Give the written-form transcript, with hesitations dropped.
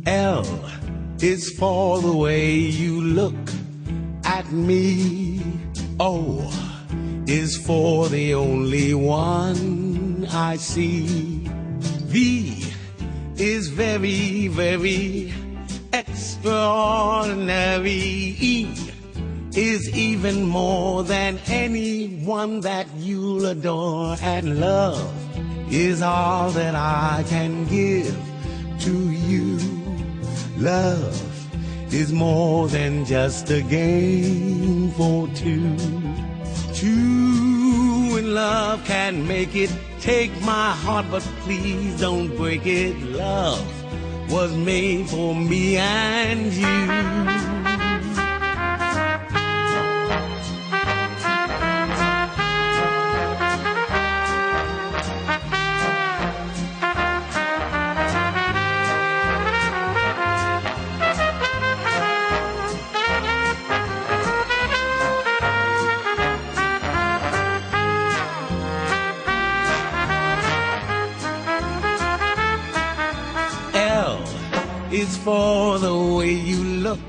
L is for the way you look at me. O is for the only one I see. V is very, very extraordinary. E is even more than anyone that you'll adore. And love is all that I can give to you. Love is more than just a game for two. Two in love can make it. Take my heart, but please don't break it. Love was made for me and you. Is for the way you look